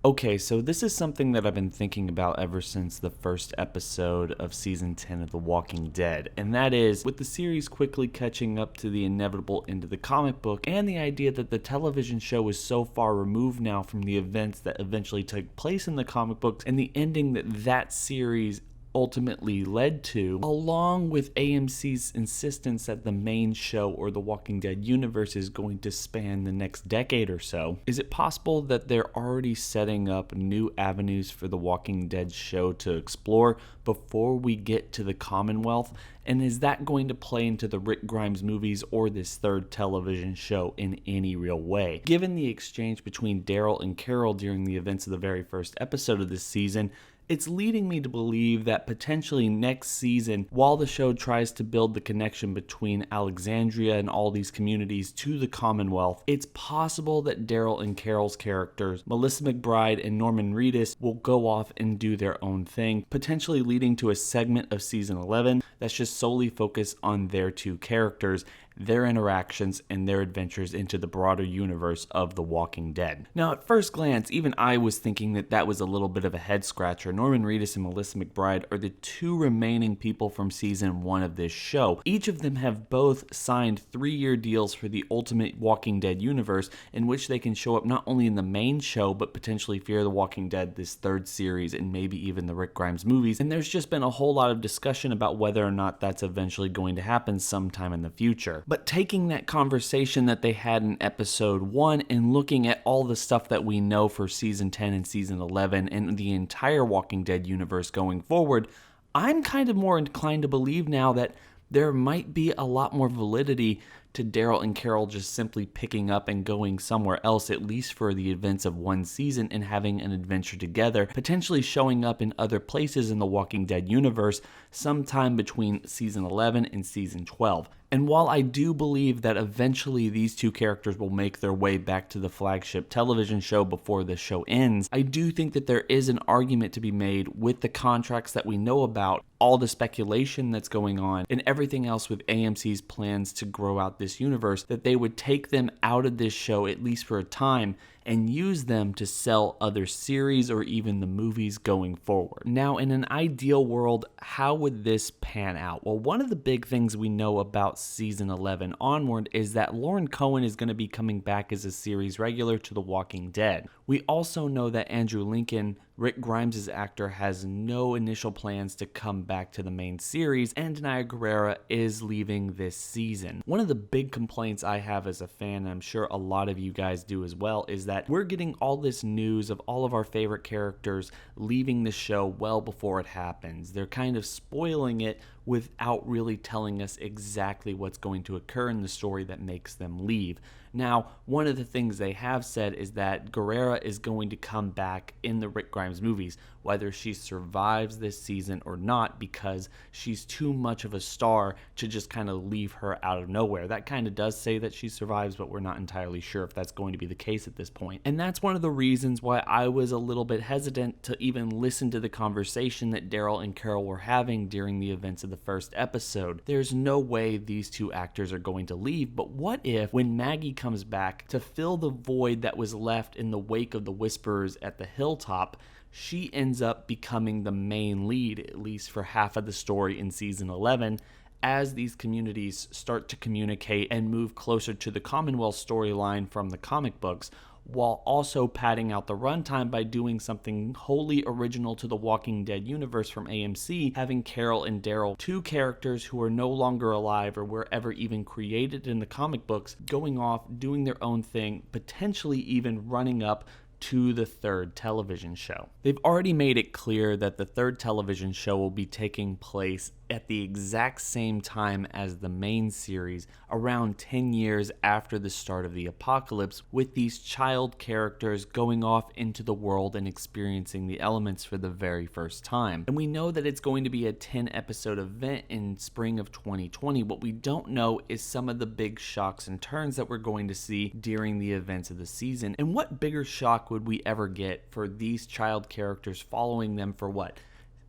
Okay, so this is something that I've been thinking about ever since the first episode of season 10 of The Walking Dead, and that is, with the series quickly catching up to the inevitable end of the comic book, and the idea that the television show is so far removed now from the events that eventually took place in the comic books, and the ending that series ultimately led to, along with AMC's insistence that the main show or the Walking Dead universe is going to span the next decade or so, is it possible that they're already setting up new avenues for the Walking Dead show to explore before we get to the Commonwealth? And is that going to play into the Rick Grimes movies or this third television show in any real way? Given the exchange between Daryl and Carol during the events of the very first episode of this season, it's leading me to believe that potentially next season, while the show tries to build the connection between Alexandria and all these communities to the Commonwealth, it's possible that Daryl and Carol's characters, Melissa McBride and Norman Reedus, will go off and do their own thing, potentially leading to a segment of season 11 that's just solely focused on their two characters, their interactions, and their adventures into the broader universe of The Walking Dead. Now, at first glance, even I was thinking that was a little bit of a head scratcher. Norman Reedus and Melissa McBride are the two remaining people from season 1 of this show. Each of them have both signed 3-year deals for the Ultimate Walking Dead universe, in which they can show up not only in the main show, but potentially Fear the Walking Dead, this third series, and maybe even the Rick Grimes movies. And there's just been a whole lot of discussion about whether or not that's eventually going to happen sometime in the future. But taking that conversation that they had in episode 1 and looking at all the stuff that we know for season 10 and season 11 and the entire Walking Dead universe going forward, I'm kind of more inclined to believe now that there might be a lot more validity to Daryl and Carol just simply picking up and going somewhere else, at least for the events of one season, and having an adventure together, potentially showing up in other places in the Walking Dead universe sometime between season 11 and season 12. And while I do believe that eventually these two characters will make their way back to the flagship television show before the show ends, I do think that there is an argument to be made with the contracts that we know about, all the speculation that's going on, and everything else with AMC's plans to grow out this universe, that they would take them out of this show, at least for a time, and use them to sell other series or even the movies going forward. Now, in an ideal world, how would this pan out? Well, one of the big things we know about season 11 onward is that Lauren Cohen is going to be coming back as a series regular to The Walking Dead. We also know that Andrew Lincoln, Rick Grimes' actor, has no initial plans to come back to the main series, and Danai Gurira is leaving this season. One of the big complaints I have as a fan, and I'm sure a lot of you guys do as well, is that we're getting all this news of all of our favorite characters leaving the show well before it happens. They're kind of spoiling it without really telling us exactly what's going to occur in the story that makes them leave. Now, one of the things they have said is that Gurira is going to come back in the Rick Grimes movies, whether she survives this season or not, because she's too much of a star to just kind of leave her out of nowhere. That kind of does say that she survives, but we're not entirely sure if that's going to be the case at this point. And that's one of the reasons why I was a little bit hesitant to even listen to the conversation that Daryl and Carol were having during the events of the first episode. There's no way these two actors are going to leave, but what if, when Maggie comes back to fill the void that was left in the wake of the Whisperers at the hilltop, she ends up becoming the main lead, at least for half of the story in season 11, as these communities start to communicate and move closer to the Commonwealth storyline from the comic books, while also padding out the runtime by doing something wholly original to the Walking Dead universe from AMC, having Carol and Daryl, two characters who are no longer alive or were ever even created in the comic books, going off, doing their own thing, potentially even running up to the third television show. They've already made it clear that the third television show will be taking place at the exact same time as the main series, around 10 years after the start of the apocalypse, with these child characters going off into the world and experiencing the elements for the very first time. And we know that it's going to be a 10-episode event in spring of 2020. What we don't know is some of the big shocks and turns that we're going to see during the events of the season. And what bigger shock would we ever get for these child characters following them for what?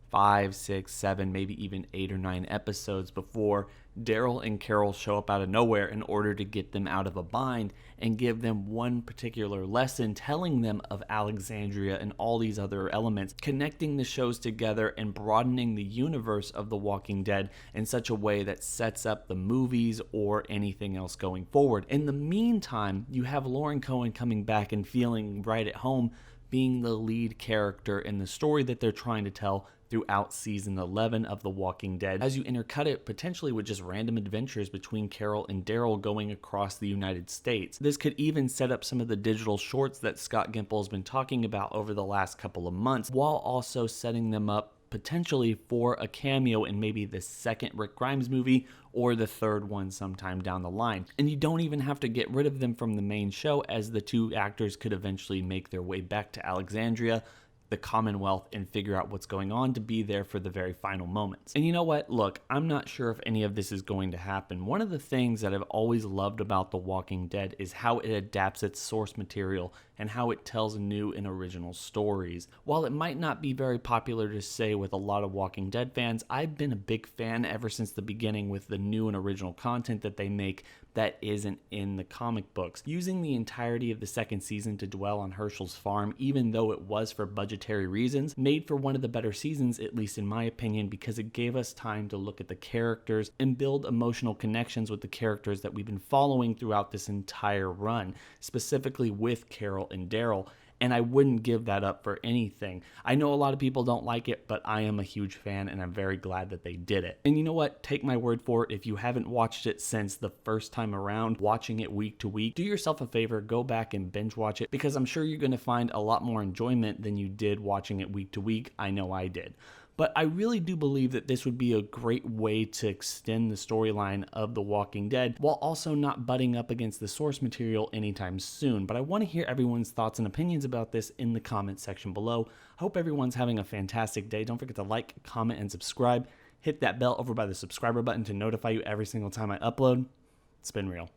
5, 6, 7, maybe even 8 or 9 episodes before Daryl and Carol show up out of nowhere in order to get them out of a bind and give them one particular lesson, telling them of Alexandria and all these other elements, connecting the shows together and broadening the universe of The Walking Dead in such a way that sets up the movies or anything else going forward. In the meantime, you have Lauren Cohen coming back and feeling right at home, being the lead character in the story that they're trying to tell throughout season 11 of The Walking Dead, as you intercut it potentially with just random adventures between Carol and Daryl going across the United States. This could even set up some of the digital shorts that Scott Gimple has been talking about over the last couple of months, while also setting them up potentially for a cameo in maybe the second Rick Grimes movie or the third one sometime down the line. And you don't even have to get rid of them from the main show, as the two actors could eventually make their way back to Alexandria, the Commonwealth, and figure out what's going on to be there for the very final moments. And you know what? Look, I'm not sure if any of this is going to happen. One of the things that I've always loved about The Walking Dead is how it adapts its source material and how it tells new and original stories. While it might not be very popular to say with a lot of Walking Dead fans, I've been a big fan ever since the beginning with the new and original content that they make that isn't in the comic books. Using the entirety of the second season to dwell on Herschel's farm, even though it was for budgetary reasons, made for one of the better seasons, at least in my opinion, because it gave us time to look at the characters and build emotional connections with the characters that we've been following throughout this entire run, specifically with Carol and Daryl. And I wouldn't give that up for anything. I know a lot of people don't like it, but I am a huge fan and I'm very glad that they did it. And you know what? Take my word for it. If you haven't watched it since the first time around, watching it week to week, do yourself a favor, go back and binge watch it, because I'm sure you're going to find a lot more enjoyment than you did watching it week to week. I know I did. But I really do believe that this would be a great way to extend the storyline of The Walking Dead while also not butting up against the source material anytime soon. But I want to hear everyone's thoughts and opinions about this in the comment section below. I hope everyone's having a fantastic day. Don't forget to like, comment, and subscribe. Hit that bell over by the subscriber button to notify you every single time I upload. It's been real.